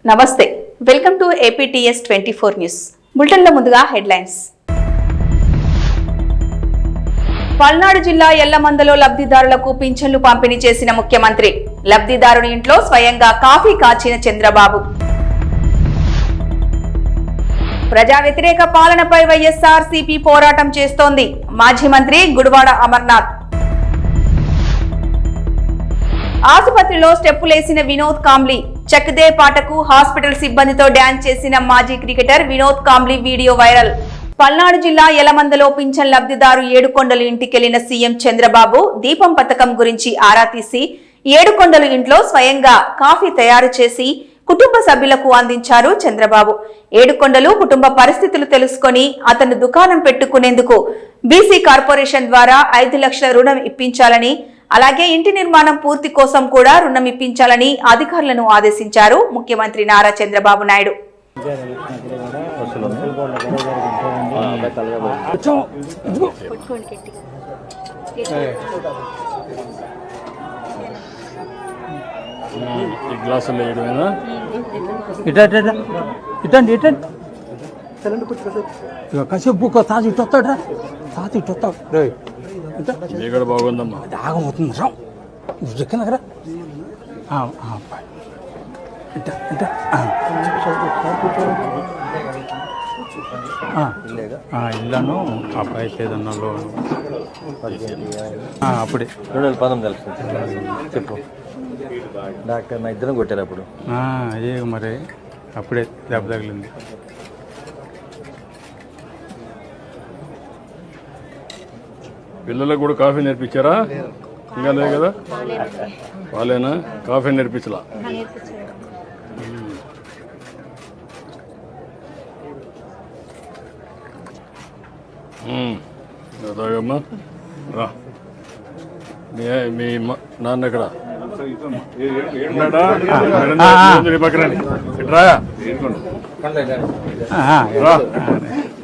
నమస్తే, welcome to APTS 24 news. బులెటిన్లో ముందుగా హెడ్లైన్స్. పల్నాడు జిల్లా ఎల్లమందలో లబ్ధిదారులకు పింఛన్లు పంపిణీ చేసిన ముఖ్యమంత్రి. లబ్ధిదారుని ఇంట్లో స్వయంగా కాఫీ కాచిన చంద్రబాబు. ప్రజా వ్యతిరేక పాలనపై వైఎస్ఆర్సీపీ పోరాటం చేస్తోంది. మాజీ మంత్రి గుడివాడ అమర్నాథ్. ఆసుపత్రిలో స్టెప్పులేసిన వినోద్ కాంబ్లీ. చక్దే పాటకు హాస్పిటల్ సిబ్బందితో డ్యాన్స్ చేసిన మాజీ cricketer Vinod Kambli video viral. Palnadu జిల్లా యలమందలో పింఛన్ లబ్ధిదారు ఏడుకొండలు ఇంటికెళ్లిన సీఎం చంద్రబాబు దీపం పథకం గురించి ఆరా తీసి ఏడుకొండలు ఇంట్లో స్వయంగా కాఫీ తయారు చేసి కుటుంబ సభ్యులకు అందించారు చంద్రబాబు. ఏడుకొండలు కుటుంబ పరిస్థితులు తెలుసుకొని అతను దుకాణం పెట్టుకునేందుకు బీసీ కార్పొరేషన్ ద్వారా 5 లక్షల రుణం ఇప్పించాలని, అలాగే ఇంటి నిర్మాణం పూర్తి కోసం కూడా రుణం ఇప్పించాలని అధికారులను ఆదేశించారు ముఖ్యమంత్రి నారా చంద్రబాబు నాయుడు. కాసేపు తాజు ఇట్టొస్తాడు తాత ఇట్టొస్తాడు ఇక్కడ బాగుందమ్మా, ఆగమవుతుంది రా దగ్గర ఇల్లాను అబ్బాయి ఏదన్నా లోను అప్పుడే 2019 చెప్పు. డాక్టర్ నా ఇద్దరం కొట్టారు అప్పుడు. అదే మరి అప్పుడే దెబ్బ తగిలింది. పిల్లలకు కూడా కాఫీ నేర్పించారా? ఇంకా లేదు కదా, వాళ్ళేనా కాఫీ నేర్పించలా? తాగమ్మా, రా. మీ నాన్న ఎక్కడ పక్కన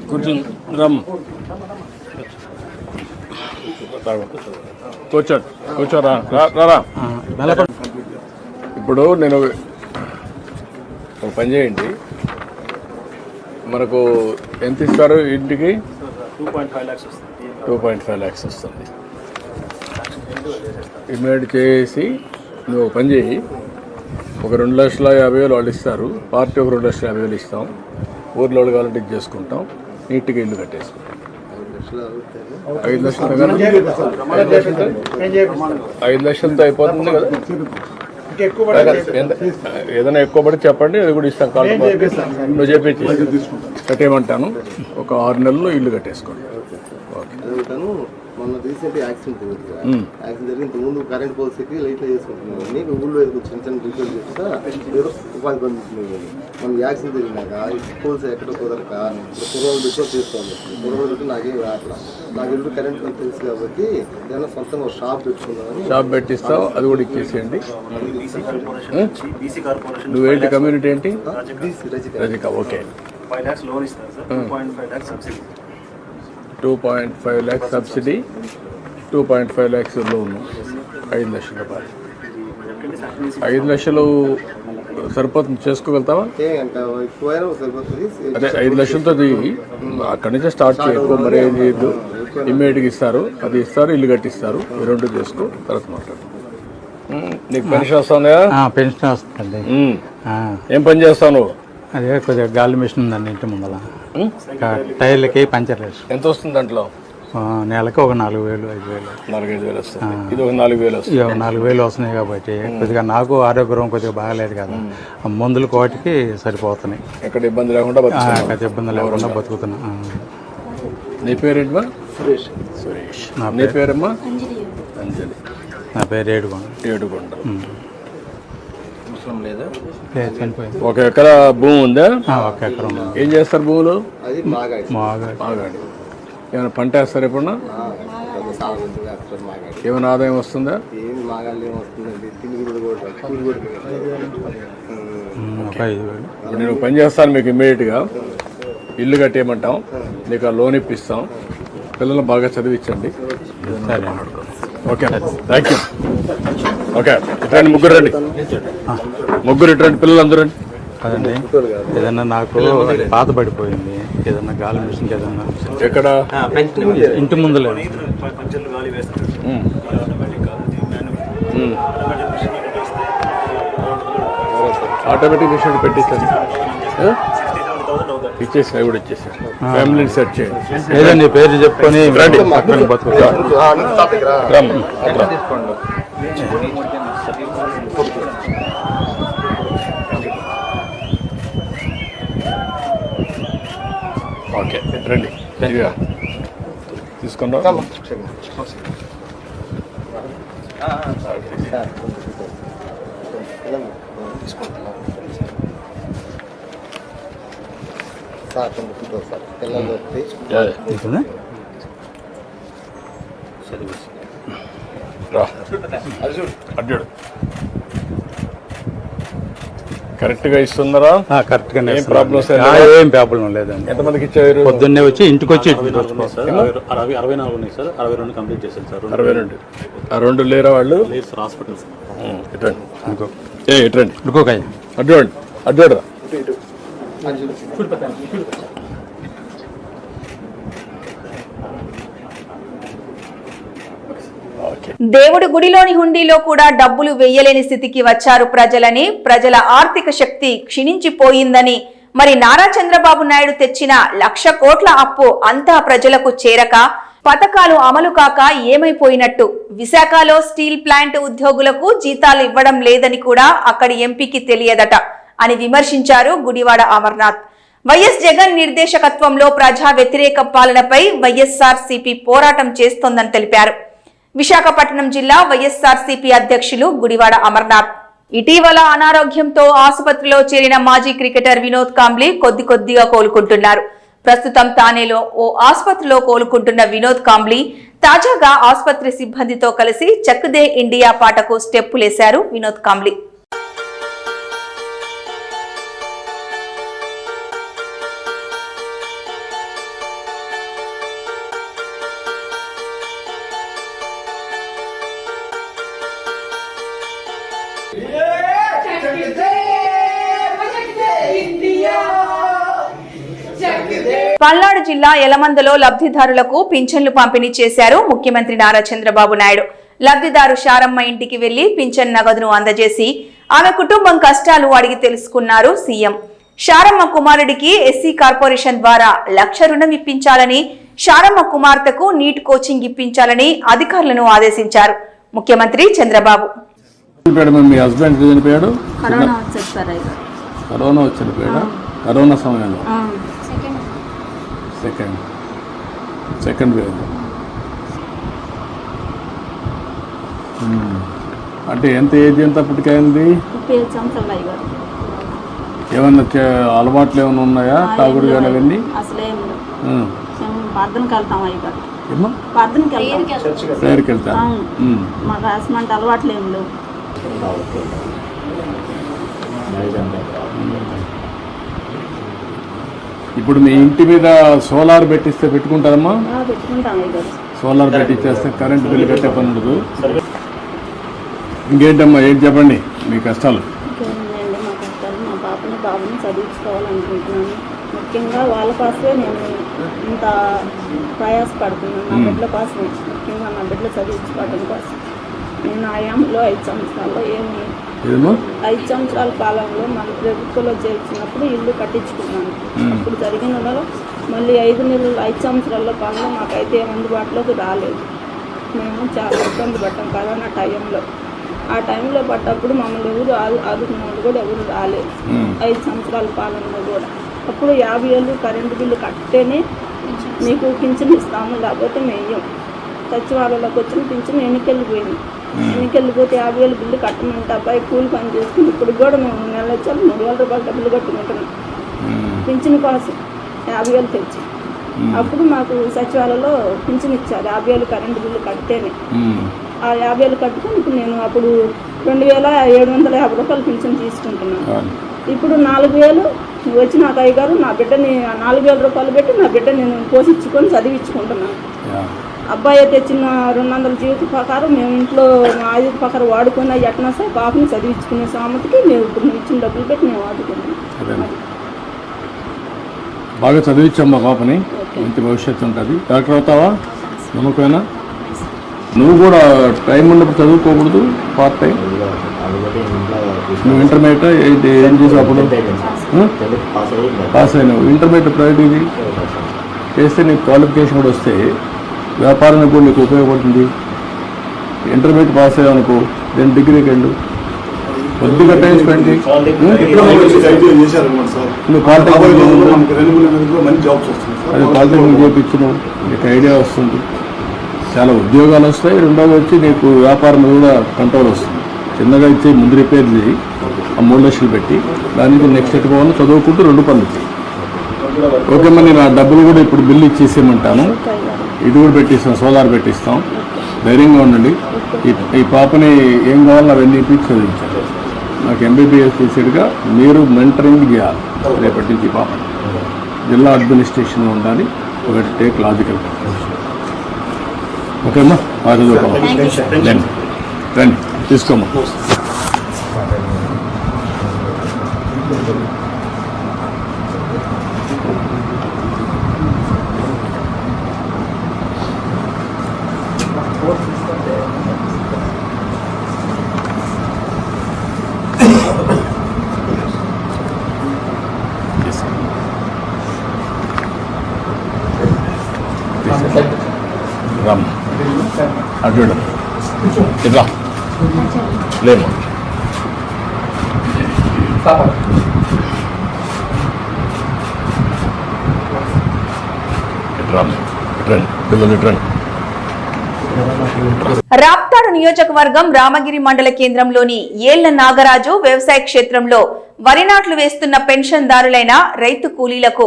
కూర్చుని రమ్మ, కూర్చోరా. ఇప్పుడు నేను ఒక పని చేయండి, మనకు ఎంత ఇస్తారు ఇంటికి? 2.5 lakhs వస్తుంది. ఇమీడియట్ చేసి నువ్వు ఒక పని చేయి, ఒక 2,50,000 వాళ్ళు ఇస్తారు, పార్టీ ఒక 2,50,000 ఇస్తాం, ఊర్లో వాళ్ళు కావాలంటే ఇది చేసుకుంటాం, నీట్గా ఇల్లు కట్టేసుకుంటాం. 5 లక్షలతో అయిపోతుంది కదా. ఏదైనా ఎక్కువ పడి చెప్పండి, అది కూడా ఇస్తాం. కాల్ నువ్వు చెప్పి కట్టేయమంటాను. ఒక 6 నెలల్లో ఇల్లు కట్టేసుకోండి. మొన్న రీసెంట్ యాక్సిడెంట్ జరిగి ఇంతకుముందు కరెంట్ పోల్స్కి లైట్లో చేసుకుంటున్నాను. నీకు ఊళ్ళో చిన్న చిన్న రిపేర్ చేస్తా ఉపాధి పొందుతుంది. మనం యాక్సిడెంట్ జరిగినాక పోల్స్ ఎక్కడ కుదరక కుర్రోళ్ళు పెట్టి చేసుకోవాలి. కుర్రోళ్ళు పెట్టి నాకేం రాట్లా. నాకు ఇంట్లో కరెంట్ తెలుసు కాబట్టి ఏదైనా సొంతంగా ఒక షాప్ పెట్టుకున్నామని. షాప్ పెట్టిస్తావు, అది కూడా ఇచ్చేసేయండి. నువ్వేంటి కమ్యూనిటీ ఏంటి? రజిక. ఓకే, 5 lakhs లోన్ ఇస్తారు sir. 2.5 lakhs subsidy. 2.5 lakhs subsidy, 2.5 lakhs loan, 5 లక్షల రూపాయలు. 5 లక్షలు సరిపోతుంది, చేసుకోగలుగుతావా? అదే 5 లక్షలతో దిగి అక్కడి నుంచే స్టార్ట్ చేయకు. మరి ఇమ్మీడియట్గా ఇస్తారు, అది ఇస్తారు, ఇల్లు కట్టిస్తారు. ఈ 2 చేసుకో, తర్వాత మాట్లాడు. నీకు పెన్షన్ వస్తుందా? పెన్షన్ వస్తుంది. ఏం పని చేస్తావు నువ్వు? అదే కొద్దిగా గాలి మిషన్ ఉందండి ఇంటి ముందర, టైర్లకి పంచర్ వేసు. ఎంత వస్తుంది దాంట్లో? నెలకి ఒక 4,000, 5,000. 4-5 వేలు వస్తుంది. ఇది ఒక 4,000 వస్తుంది. 4,000 వస్తున్నాయి కాబట్టి కొద్దిగా నాకు ఆరోగ్యం కొద్దిగా బాగాలేదు కదా, మందులు కోటికి సరిపోతున్నాయి. ఎక్కడ ఇబ్బంది లేకుండా ఇబ్బంది లేకుండా బతుకుతున్నా. నీ పేరేంటమ్మా? సురేష్. నీ పేరమ్మా? అంజలి. నా పేరు ఏడుకొండ. లేదా చనిపోయింది. 1 ఎకరా భూమి ఉందా? 1 ఎకరం. ఏం చేస్తారు భూములు? మాగాడి. ఏమైనా పంట వేస్తారు ఎప్పుడన్నా? ఏమైనా ఆదాయం వస్తుందా? ఇప్పుడు నేను పని చేస్తాను, మీకు ఇమ్మీడియట్గా ఇల్లు కట్టేయమంటాం, నీకు ఆ లోన్ ఇప్పిస్తాం, పిల్లలు బాగా చదివించండి. Okay, thank you. ఓకే, ఇట్రండి, ముగ్గురు రండి, ముగ్గురు ఇట్రండి, పిల్లలు అందరూ రండి. అదండి ఏదన్నా నాకు పాత పడిపోయింది, ఏదన్నా గాలి మిషన్కి ఏదన్నా ఎక్కడ ఇంటి ముందులే పంచర్లు గాలి వేస్తారు ఆటోమేటిక్ కాదు, ఆటోమేటిక్ మిషన్ పెట్టించాను, ఇచ్చేసి అవి కూడా ఇచ్చేసాను. ఫ్యామిలీని సెట్ చేయండి. ఏదండి పేరు చెప్పుకొని పక్కన బతుకుతా. ఓకే రండి తీసుకున్నా. సార్ కొంచెం ఫోటో సార్ పిల్లలు వస్తే తీసుకుందా? అడ్డాడు కరెక్ట్గా ఇస్తున్నారా? కరెక్ట్గా ఏం ప్రాబ్లమ్స్ ఏం ప్రాబ్లం లేదండి. ఎంతమందికి ఇచ్చారు? పొద్దున్నే వచ్చి ఇంటికి వచ్చి 64 ఉన్నాయి సార్, 62 కంప్లీట్ చేశాను సార్. 62. ఆ 2 లేరా వాళ్ళు? లేదు సార్, హాస్పిటల్స్. ఇటండి ఇంకో ఇటండి ఇంకోకాయ అడ్డాడు అడ్డాడు దేవుడి గుడిలోని హుండీలో కూడా డబ్బులు వెయ్యలేని స్థితికి వచ్చారు ప్రజలని, ప్రజల ఆర్థిక శక్తి క్షీణించిపోయిందని, మరి నారా చంద్రబాబు నాయుడు తెచ్చిన 1,00,000 కోట్ల అప్పు అంతా ప్రజలకు చేరక పథకాలు అమలు కాక ఏమైపోయినట్టు, విశాఖలో స్టీల్ ప్లాంట్ ఉద్యోగులకు జీతాలు ఇవ్వడం లేదని కూడా అక్కడి ఎంపీకి తెలియదట అని విమర్శించారు గుడివాడ అమర్నాథ్. వైఎస్ జగన్ నిర్దేశకత్వంలో ప్రజా వ్యతిరేక పాలనపై వైఎస్ఆర్సీపీ పోరాటం చేస్తోందని తెలిపారు. విశాఖపట్నం జిల్లా వైఎస్ఆర్సీపీ అధ్యక్షులు గుడివాడ అమర్నాథ్. ఇటీవల అనారోగ్యంతో ఆసుపత్రిలో చేరిన మాజీ క్రికెటర్ వినోద్ కాంబ్లీ కొద్దిగా కోలుకుంటున్నారు. ప్రస్తుతం తానేలో ఓ ఆసుపత్రిలో కోలుకుంటున్న వినోద్ కాంబ్లీ తాజాగా ఆసుపత్రి సిబ్బందితో కలిసి చక్ దే ఇండియా పాటకు స్టెప్పులేశారు వినోద్ కాంబ్లీ. పల్నాడు జిల్లా యలమందలో లబ్ధిదారులకు పింఛన్లు పంపిణీ చేశారు ముఖ్యమంత్రి నారా చంద్రబాబు నాయుడు. లబ్ధిదారు శారమ్మ ఇంటికి వెళ్లి పింఛన్ నగదును అందజేసి ఆమె కుటుంబం కష్టాలు అడిగి తెలుసుకున్నారు సీఎం. శారమ్మ కుమారుడికి ఎస్సీ కార్పొరేషన్ ద్వారా 1,00,000 రుణం ఇప్పించాలని, శారమ్మ కుమార్తెకు నీట్ కోచింగ్ ఇప్పించాలని అధికారులను ఆదేశించారు ముఖ్యమంత్రి చంద్రబాబు. మీ హస్బెండ్ చనిపోయాడు, కరోనా వచ్చి చనిపోయాడు. కరోనా సమయంలో సెకండ్ వేవ్. అంటే ఎంత ఏజ్ ఎంత అప్పటికైంది? ఏమన్నా అలవాట్లు ఏమైనా ఉన్నాయా? తాగుడు కానీ అవన్నీ? ప్రేయర్కి వెళ్తాను. మాకు అసలు అలవాట్లు ఏం లేవు. ఇప్పుడు మీ ఇంటి మీద సోలార్ పెట్టిస్తే పెట్టుకుంటారమ్మా? సోలార్ పెట్టించేస్తే కరెంట్ బిల్లు కట్టే పని ఉండదు. ఇంకేంటమ్మా, ఏంటి చెప్పండి మీ కష్టాలు? మా కష్టాలు, మా బాబుని చదివించుకోవాలనుకుంటున్నాను. ముఖ్యంగా వాళ్ళ కోసమే నేను ఇంత ప్రయాసపడుతున్నాను. నా బిడ్డల కోసమే, ముఖ్యంగా నా బిడ్డలు చదివించుకోవడం కోసం. నేను ఆయాంలో 5 సంవత్సరాల్లో 5 సంవత్సరాల కాలంలో మన ప్రభుత్వంలో చేర్చినప్పుడు ఇల్లు కట్టించుకున్నాను. అప్పుడు జరిగిన మళ్ళీ 5 సంవత్సరాల కాలంలో మాకైతే అందుబాటులోకి రాలేదు. మేము చాలా ఇబ్బంది పడ్డాం కరోనా టైంలో. ఆ టైంలో పడ్డప్పుడు మమ్మల్ని ఎవరు ఆదుకున్న వాళ్ళు కూడా ఎవరు రాలేదు 5 సంవత్సరాల కాలంలో కూడా. అప్పుడు 50,000 కరెంటు బిల్లు కట్టేనే మీకు పింఛన్ ఇస్తాము, లేకపోతే మేయం. సచివాలయంలోకి వచ్చిన పింఛన్ ఎన్నికెళ్ళిపోయింది. ఎన్నికెళ్ళిపోతే 50,000 బిల్లు కట్టమంటే అబ్బాయి కూలి పని చేసుకుని ఇప్పుడు కూడా మేము నెల వచ్చాము 3,000 రూపాయలు డబ్బులు కట్టుకుంటున్నాం పింఛన్ కోసం 50,000 తెచ్చి. అప్పుడు మాకు సచివాలయంలో పింఛన్ ఇచ్చారు 50,000 కరెంటు బిల్లు కడితేనే. ఆ 50,000 కట్టుకుని ఇప్పుడు నేను అప్పుడు 2,750 రూపాయలు పింఛన్ తీసుకుంటున్నాను. ఇప్పుడు 4,000 వచ్చి నాకు అయ్యగారు నా బిడ్డని 4,000 రూపాయలు పెట్టి నా బిడ్డ నేను పోషించుకొని చదివించుకుంటున్నాను. అబ్బాయి తెచ్చిన 200 జీవిత ప్రకారం మేము ఇంట్లో మా ఆయుధ ప్రకారం వాడుకున్న ఎట్నా సార్ పాపని చదివించుకునే సామతికి మేము ఇప్పుడు నువ్వు ఇచ్చిన డబ్బులు పెట్టి మేము వాడుకున్నాం. బాగా చదివించమ్మా పాపని, మంచి భవిష్యత్తు ఉంటుంది. డాక్టర్ అవుతావా? నమ్మకమేనా? నువ్వు కూడా టైం ఉన్నప్పుడు చదువుకోకూడదు పార్ట్ టైం. నువ్వు ఇంటర్మీడియట్ ఏం చేసావు అప్పుడు? పాస్ అయినావు. ఇంటర్మీడియట్ ప్రైవేట్ ఇది చేస్తే నీకు క్వాలిఫికేషన్ కూడా వస్తే వ్యాపారానికి కూడా నీకు ఉపయోగపడుతుంది. ఇంటర్మీడియట్ పాస్ అయ్యావు అనుకో, దెన్ డిగ్రీకి వెళ్ళు, కొద్దిగా టైం స్పెండ్ చేయి. నువ్వు పాలిటెక్నిక్ అది పాలిటెక్నిక్ చేయించినావు, నీకు ఐడియా వస్తుంది, చాలా ఉద్యోగాలు వస్తాయి. రెండోది వచ్చి నీకు వ్యాపారం కూడా కంట్రోల్ వస్తుంది. చిన్నగా ఇచ్చి ముందు రిపేర్ చేయి, ఆ 3 లక్షలు పెట్టి దానికి నెక్స్ట్ ఎట్టుకోవాలని చదువుకుంటూ 2 పనులు చేయి. ఓకే, మరి నేను ఆ డబ్బులు కూడా ఇప్పుడు బిల్లు ఇచ్చేసేయమంటాను. ఇది కూడా పెట్టిస్తాం, సోలార్ పెట్టిస్తాం. ధైర్యంగా ఉండండి. ఈ పాపని ఏం కావాలో అవన్నీ ఇప్పించి చదివించాలి. నాకు ఎంబీబీఎస్ చేసేట్టుగా మీరు మెంటరింగ్ చేయాలి. రేపటి నుంచి పాప జిల్లా అడ్మినిస్ట్రేషన్లో ఉండాలి. ఒకటి టేక్ లాజికల్. ఓకేమ్మా, బాగా చదువుకోవాలి. రండి తీసుకోమ్మా. రామ్ అటు ఇట్లా లేమ్మా. రాప్తాడు నియోజకవర్గం రామగిరి మండల కేంద్రంలోని ఏళ్ల నాగరాజు వ్యవసాయ క్షేత్రంలో వరి నాట్లు వేస్తున్న పెన్షన్దారులైన రైతు కూలీలకు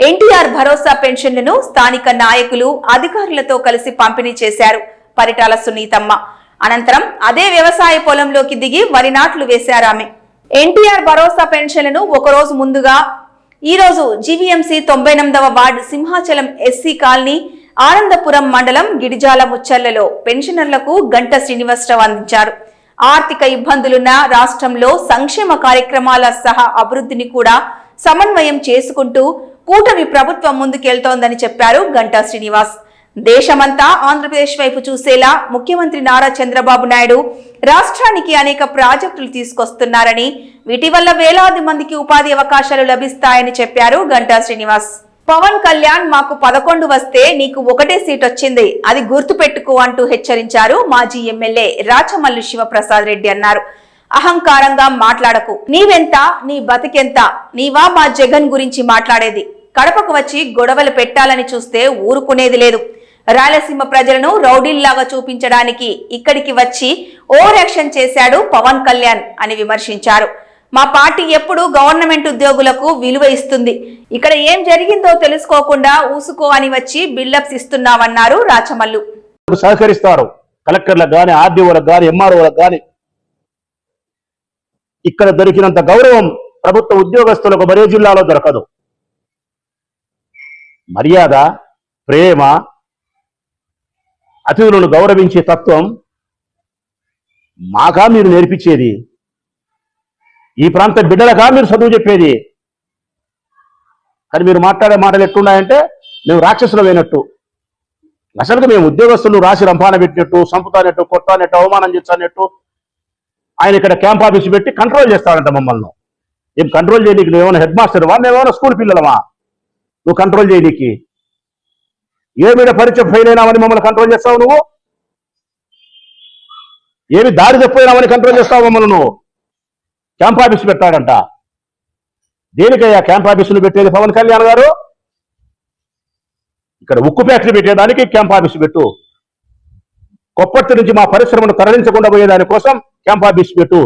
ఎన్టీఆర్ భరోసా పెన్షన్లను స్థానిక నాయకులు అధికారులతో కలిసి పంపిణీ చేశారు పరిటాల సునీతమ్మ. అనంతరం అదే వ్యవసాయ పొలంలోకి దిగి వరి నాట్లు వేశారామె. ఎన్టీఆర్ భరోసా పెన్షన్లను ఒకరోజు ముందుగా ఈ రోజు జీవీఎంసీ 98వ ward Simhachalam SC colony Anandapuram మండలం గిడిజాల ముచ్చర్లలో పెన్షనర్లకు గంట శ్రీనివాసరావు అందించారు. ఆర్థిక ఇబ్బందులున్న రాష్ట్రంలో సంక్షేమ కార్యక్రమాల సహా అభివృద్ధిని కూడా సమన్వయం చేసుకుంటూ కూటమి ప్రభుత్వం ముందుకెళ్తోందని చెప్పారు గంటా శ్రీనివాస్. దేశమంతా ఆంధ్రప్రదేశ్ వైపు చూసేలా ముఖ్యమంత్రి నారా చంద్రబాబు నాయుడు రాష్ట్రానికి అనేక ప్రాజెక్టులు తీసుకొస్తున్నారని, వీటి వల్ల వేలాది మందికి ఉపాధి అవకాశాలు లభిస్తాయని చెప్పారు గంటా శ్రీనివాస్. పవన్ కళ్యాణ్ మాకు 11 వస్తే నీకు 1 సీట్ వచ్చింది, అది గుర్తు పెట్టుకో అంటూ హెచ్చరించారు మాజీ ఎమ్మెల్యే రాచమల్లు శివప్రసాద్ రెడ్డి. అన్నారు, అహంకారంగా మాట్లాడకు, నీవెంత నీ బతికెంత, నీవా మా జగన్ గురించి మాట్లాడేది, కడపకు వచ్చి గొడవలు పెట్టాలని చూస్తే ఊరుకునేది లేదు. రాయలసీమ ప్రజలను రౌడీల్లాగా చూపించడానికి ఇక్కడికి వచ్చి ఓవర్ యాక్షన్ చేశాడు పవన్ కళ్యాణ్ అని విమర్శించారు. మా పార్టీ ఎప్పుడు గవర్నమెంట్ ఉద్యోగులకు విలువ ఇస్తుంది, ఇక్కడ ఏం జరిగిందో తెలుసుకోకుండా ఊసుకో అని వచ్చి బిల్డప్స్ ఇస్తున్నామన్నారు రాచమల్లు. సహకరిస్తారు కలెక్టర్లకు కానీ, ఆర్డీఓలకు కానీ, ఎంఆర్ఓలకు కానీ. ఇక్కడ దొరికినంత గౌరవం ప్రభుత్వ ఉద్యోగస్తులకు మరే జిల్లాలో దొరకదు. మర్యాద, ప్రేమ, అతిథులను గౌరవించే తత్వం మాకా మీరు నేర్పించేది? ఈ ప్రాంత బిడ్డలకా మీరు చదువు చెప్పేది? కానీ మీరు మాట్లాడే మాటలు ఎట్టున్నాయంటే మేము రాక్షసులు అయినట్టు. అసలు మేము ఉద్యోగస్తులు రాసి రంపాన పెట్టినట్టు, సంపుతానట్టు, కొట్టానట్టు, అవమానం చేస్తానట్టు. ఆయన ఇక్కడ క్యాంప్ ఆఫీస్ పెట్టి కంట్రోల్ చేస్తాడంట మమ్మల్ని. ఏం కంట్రోల్ చేయడానికి నువ్వేమైనా హెడ్ మాస్టర్వా? మేమేమైనా స్కూల్ పిల్లలమా నువ్వు కంట్రోల్ చేయడానికి? ఏ మీద పరీక్ష ఫెయిల్ అయినామని మమ్మల్ని కంట్రోల్ చేస్తావు నువ్వు? ఏమి దారి తప్పిపోయినామని కంట్రోల్ చేస్తావు మమ్మల్ని నువ్వు? క్యాంప్ ఆఫీస్ పెట్టాడంట. దేనికయ్యా క్యాంప్ ఆఫీసులు పెట్టేది పవన్ కళ్యాణ్ గారు? ఇక్కడ ఉక్కు ఫ్యాక్టరీ పెట్టేదానికి క్యాంప్ ఆఫీసు పెట్టు. కొప్పటి నుంచి మా పరిశ్రమను తరలించకుండా పోయేదాని కోసం క్యాంప్ ఆఫీస్ పెట్టు.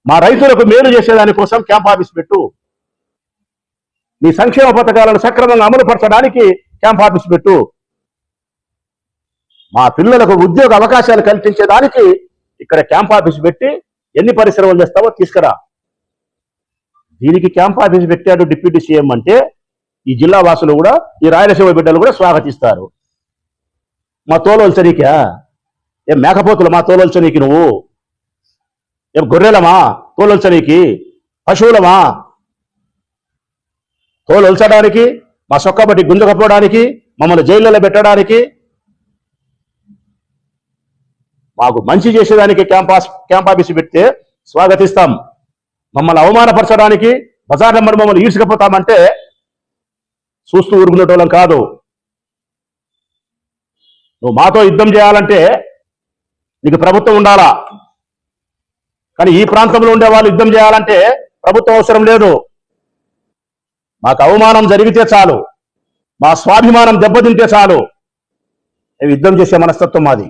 మా రైతులకు మేలు చేసేదానికోసం క్యాంప్ ఆఫీస్ పెట్టు. నీ సంక్షేమ పథకాలను సక్రమంగా అమలు పరచడానికి క్యాంప్ ఆఫీస్ పెట్టు. మా పిల్లలకు ఉద్యోగ అవకాశాలు కల్పించేదానికి ఇక్కడ క్యాంప్ ఆఫీస్ పెట్టి ఎన్ని పరిశ్రమలు చేస్తావో తీసుకురా. దీనికి క్యాంప్ ఆఫీస్ పెట్టాడు డిప్యూటీ సీఎం అంటే ఈ జిల్లా వాసులు కూడా, ఈ రాయలసీమ బిడ్డలు కూడా స్వాగతిస్తారు. మా తోలొల్చనీకా? ఏం మేకపోతులు మా తోలొల్చనీకి? నువ్వు ఏం గొర్రెలమా తోలొల్చనీకి? పశువులమా తోలొల్చడానికి? మా సొక్కబట్టి గుంజకపోవడానికి, మమ్మల్ని జైళ్ళలో పెట్టడానికి? మాకు మంచి చేసేదానికి క్యాంపాఫీస్ పెడితే స్వాగతిస్తాం. మమ్మల్ని అవమానపరచడానికి బజార్ నెంబర్ మమ్మల్ని ఈడ్చుకపోతామంటే చూస్తూ ఊరుకునేటోళ్ళం కాదు. నువ్వు మాతో యుద్ధం చేయాలంటే నీకు ప్రభుత్వం ఉండాలా. కానీ ఈ ప్రాంతంలో ఉండే వాళ్ళు యుద్ధం చేయాలంటే ప్రభుత్వం అవసరం లేదు. మాకు అవమానం జరిగితే చాలు, మా స్వాభిమానం దెబ్బతింటే చాలు, యుద్ధం చేసే మనస్తత్వం మాది.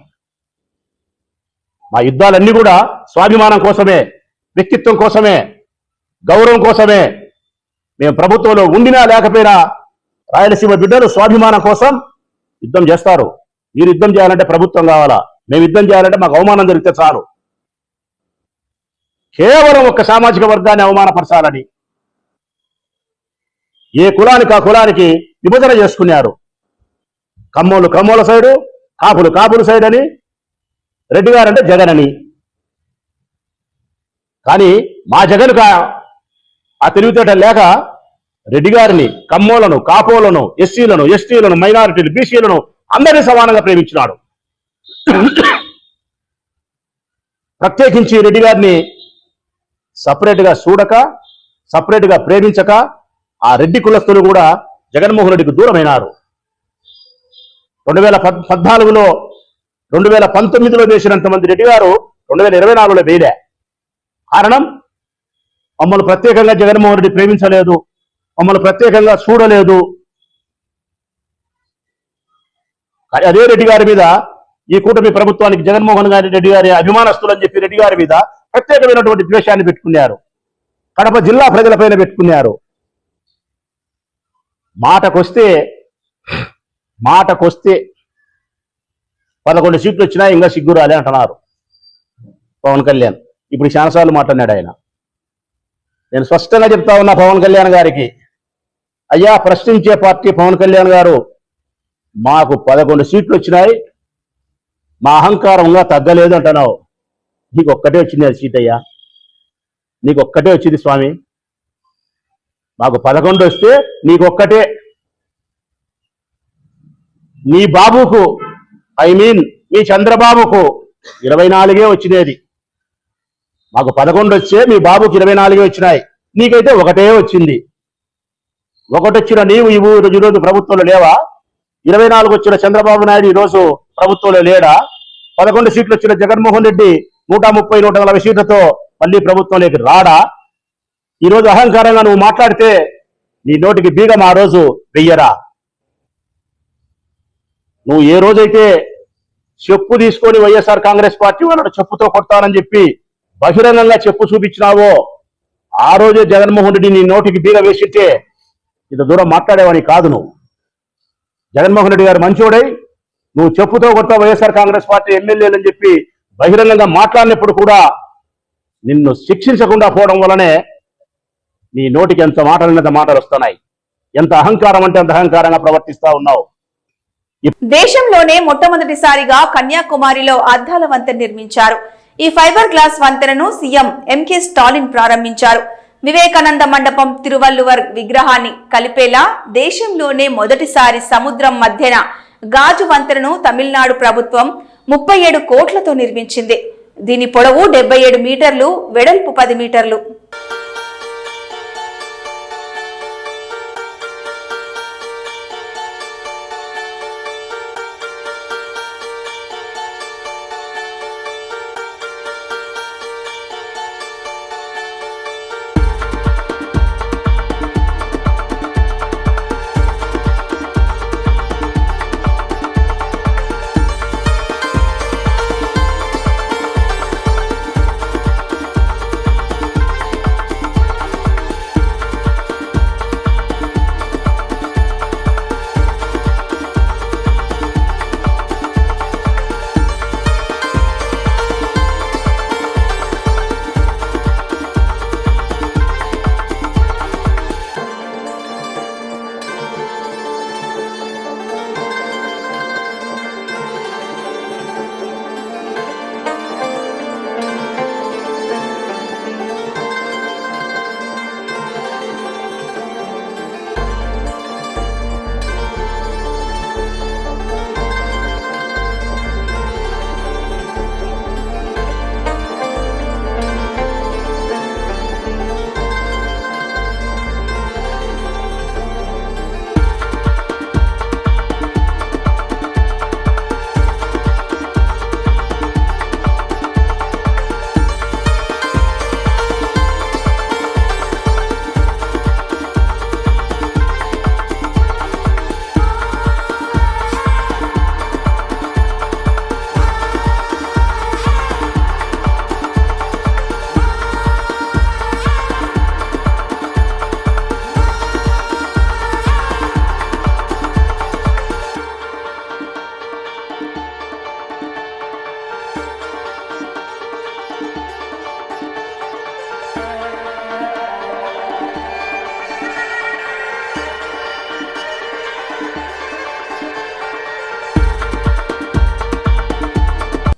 మా యుద్ధాలన్నీ కూడా స్వాభిమానం కోసమే, వ్యక్తిత్వం కోసమే, గౌరవం కోసమే. మేము ప్రభుత్వంలో ఉండినా లేకపోయినా రాయలసీమ బిడ్డలు స్వాభిమానం కోసం యుద్ధం చేస్తారు. మీరు యుద్ధం చేయాలంటే ప్రభుత్వం కావాలా, మేము యుద్ధం చేయాలంటే మాకు అవమానం జరిగితే చాలు. కేవలం ఒక సామాజిక వర్గాన్ని అవమానపరచాలని ఏ కులానికి ఆ కులానికి విభజన చేసుకున్నారు. కమ్మోలు కమ్మోల సైడు, కాపులు కాపుల సైడ్ అని, రెడ్డి గారు అంటే జగన్ అని. కానీ మా జగన్ ఆ తెలివితేటలు లేక రెడ్డి గారిని, కమ్మోలను, కాపోలను, ఎస్సీలను, ఎస్టీలను, మైనారిటీలు, బీసీలను అందరినీ సమానంగా ప్రేమించినాడు. ప్రత్యేకించి రెడ్డి గారిని సపరేట్గా చూడక, సపరేట్గా ప్రేమించక ఆ రెడ్డి కులస్తులు కూడా జగన్మోహన్ రెడ్డికి దూరమైనారు. 2014లో 2019లో వేసినంత మంది రెడ్డి గారు 2024లో వేయలే. కారణం, మమ్మల్ని ప్రత్యేకంగా జగన్మోహన్ రెడ్డి ప్రేమించలేదు, మమ్మల్ని ప్రత్యేకంగా చూడలేదు. కానీ అదే రెడ్డి గారి మీద, ఈ కూటమి ప్రభుత్వానికి జగన్మోహన్ రెడ్డి గారి అభిమానస్తులని చెప్పి రెడ్డి గారి మీద ప్రత్యేకమైనటువంటి ద్వేషాన్ని పెట్టుకున్నారు. కడప జిల్లా ప్రజలపైన పెట్టుకున్నారు. మాటకొస్తే 11 సీట్లు వచ్చినా ఇంకా సిగ్గు రాలే అంటున్నారు పవన్ కళ్యాణ్. ఇప్పుడు చాలాసార్లు మాట్లాడినాడు ఆయన. నేను స్పష్టంగా చెప్తా ఉన్నా పవన్ కళ్యాణ్ గారికి, అయ్యా ప్రశ్నించే పార్టీ పవన్ కళ్యాణ్ గారు, మాకు 11 సీట్లు వచ్చినాయి, మా అహంకారంగా తగ్గలేదు అంటున్నావు. నీకు ఒక్కటే వచ్చింది అది సీట్ అయ్యా, నీకు ఒక్కటే వచ్చింది స్వామి. మాకు 11 వస్తే నీకు ఒక్కటే. నీ బాబుకు, మీ చంద్రబాబుకు 24 వచ్చినది. మాకు 11 వచ్చే మీ బాబుకి 24 వచ్చినాయి, నీకైతే ఒకటే వచ్చింది. ఒకటి వచ్చిన నీవు ఈరోజు ప్రభుత్వంలో లేవా? 24 వచ్చిన చంద్రబాబు నాయుడు ఈరోజు ప్రభుత్వంలో లేడా? 11 సీట్లు వచ్చిన జగన్మోహన్ రెడ్డి 130, 140 సీట్లతో మళ్ళీ ప్రభుత్వంలోకి రాడా? ఈరోజు అహంకారంగా నువ్వు మాట్లాడితే నీ నోటికి బీగం ఆ రోజు వెయ్యరా? నువ్వు ఏ రోజైతే చెప్పు తీసుకొని వైఎస్ఆర్ కాంగ్రెస్ పార్టీ వాళ్ళని చెప్పుతో కొడతానని చెప్పి బహిరంగంగా చెప్పు చూపించినావో ఆ రోజే జగన్మోహన్ రెడ్డి నీ నోటికి బీగ వేసింటే ఇంత దూరం మాట్లాడేవాని కాదు. నువ్వు జగన్మోహన్ రెడ్డి గారు మంచోడై నువ్వు చెప్పుతో కొడతా వైఎస్ఆర్ కాంగ్రెస్ పార్టీ ఎమ్మెల్యేలని చెప్పి బహిరంగంగా మాట్లాడినప్పుడు కూడా నిన్ను శిక్షించకుండా పోవడం వల్లనే నీ నోటికి ఎంత మాటలు వస్తున్నాయి. ఎంత అహంకారం అంటే అంత అహంకారంగా ప్రవర్తిస్తా ఉన్నావు. దేశంలోనే మొట్టమొదటిసారిగా కన్యాకుమారిలో అద్దాల వంతెన నిర్మించారు. ఈ ఫైబర్ గ్లాస్ వంతెనను సీఎం ఎంకే స్టాలిన్ ప్రారంభించారు. వివేకానంద మండపం, తిరువల్లువర్ విగ్రహాన్ని కలిపేలా దేశంలోనే మొదటిసారి సముద్రం మధ్యన గాజు వంతెనను తమిళనాడు ప్రభుత్వం 37 కోట్లతో నిర్మించింది. దీని పొడవు 77 మీటర్లు, వెడల్పు 10 మీటర్లు.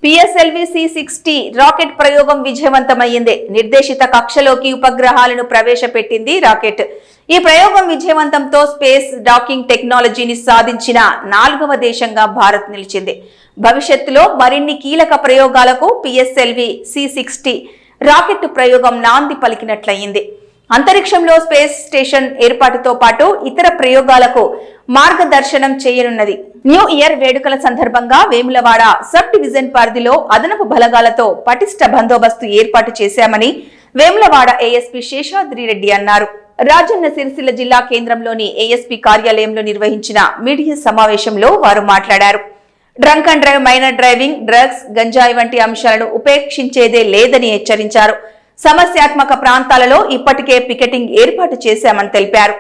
PSLV C-60 రాకెట్ ప్రయోగం విజయవంతమైంది. నిర్దేశిత కక్షలోకి ఉపగ్రహాలను ప్రవేశపెట్టింది రాకెట్. ఈ ప్రయోగం విజయవంతంతో స్పేస్ డాకింగ్ టెక్నాలజీని సాధించిన 4వ దేశంగా భారత్ నిలిచింది. భవిష్యత్తులో మరిన్ని కీలక ప్రయోగాలకు PSLV C-60 రాకెట్ ప్రయోగం నాంది పలికినట్లయింది. అంతరిక్షంలో స్పేస్ స్టేషన్ ఏర్పాటుతో పాటు ఇతర ప్రయోగాలకు మార్గదర్శనం చేయనున్నది. న్యూ ఇయర్ వేడుకల సందర్భంగా వేములవాడ సబ్ డివిజన్ పరిధిలో అదనపు బలగాలతో పటిష్ట బందోబస్తు ఏర్పాటు చేశామని వేములవాడ ASP శేషాద్రి రెడ్డి అన్నారు. రాజన్న సిరిసిల్ల జిల్లా కేంద్రంలోని ASP కార్యాలయంలో నిర్వహించిన మీడియా సమావేశంలో వారు మాట్లాడారు. Drunk and drive, minor driving, drugs, గంజాయి వంటి అంశాలను ఉపేక్షించేదే లేదని హెచ్చరించారు. సమస్యాత్మక ప్రాంతాలలో ఇప్పటికే పికెటింగ్ ఏర్పాటు చేశామని తెలిపారు.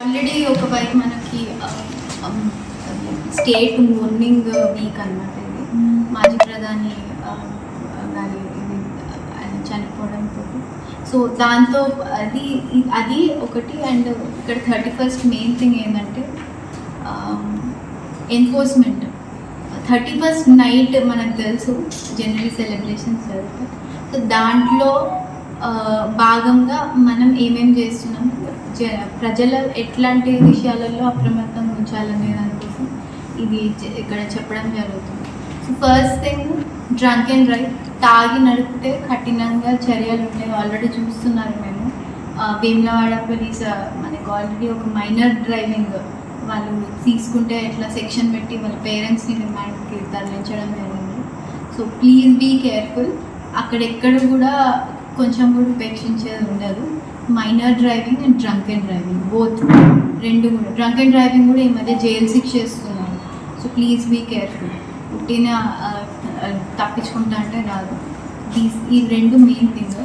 ఆల్రెడీ ఒకవైపు మనకి స్టేట్ మార్నింగ్ వీక్ అన్నమాట. ఇది మాజీ ప్రధాని గారి ఆయన చనిపోవడంతో, సో దాంతో అది ఒకటి. అండ్ ఇక్కడ 31st మెయిన్ థింగ్ ఏంటంటే ఎన్ఫోర్స్మెంట్. 31st నైట్ మనకు తెలుసు జనరల్ సెలబ్రేషన్స్ జరుగుతాయి. సో దాంట్లో భాగంగా మనం ఏమేం చేస్తున్నాం, ప్రజల ఎట్లాంటి విషయాలలో అప్రమత్తంగా ఉంచాలనే దానికోసం ఇది ఇక్కడ చెప్పడం జరుగుతుంది. So first thing, drunk and drive. తాగి నడిపితే కఠినంగా చర్యలు ఉంటాయి. ఆల్రెడీ చూస్తున్నారు మేము. వేములవాడ పోలీస్ మనకు ఆల్రెడీ ఒక మైనర్ డ్రైవింగ్ వాళ్ళు తీసుకుంటే ఎట్లా సెక్షన్ పెట్టి వాళ్ళ పేరెంట్స్ని రిమాండ్కి తరలించడం జరిగింది. So please be careful. అక్కడెక్కడ కూడా కొంచెం కూడా ఉపేక్షించేది ఉండదు. Minor driving and drunk and driving both, రెండు కూడా. డ్రంక్ అండ్ డ్రైవింగ్ కూడా ఈ మధ్య జైలు శిక్ష చేస్తున్నారు. So please be careful. పుట్టిన తప్పించుకుంటా అంటే రాదు. ఈ రెండు మెయిన్ థింగ్.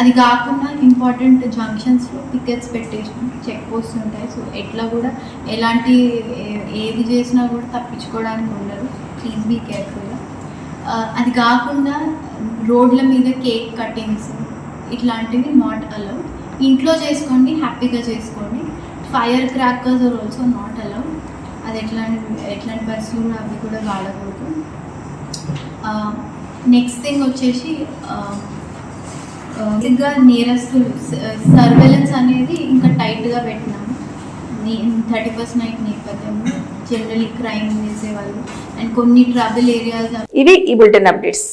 అది కాకుండా ఇంపార్టెంట్ జంక్షన్స్లో పికెట్స్ పెట్టేసి చెక్ పోస్ట్ ఉంటాయి. సో ఎట్లా కూడా ఎలాంటి ఏది చేసినా కూడా తప్పించుకోవడానికి ఉండదు. Please be careful. అది కాకుండా రోడ్ల మీద కేక్ కటింగ్స్ ఇట్లాంటివి నాట్ అలౌడ్. ఇంట్లో చేసుకోండి, హ్యాపీగా చేసుకోండి. Fire crackers are also not allowed. అది ఎట్లాంటి పరిస్థితులు అవి కూడా వాడకూడదు. నెక్స్ట్ థింగ్ వచ్చేసి ఇంకా నేరస్తులు సర్వేలెన్స్ అనేది ఇంకా టైట్గా పెట్టినాము. 31st నైట్ నేపథ్యంలో జనరలీ క్రైమ్ చేసేవాళ్ళు అండ్ కొన్ని ట్రబుల్ ఏరియాస్. ఇవి ఈ బులెటిన్ అప్డేట్స్.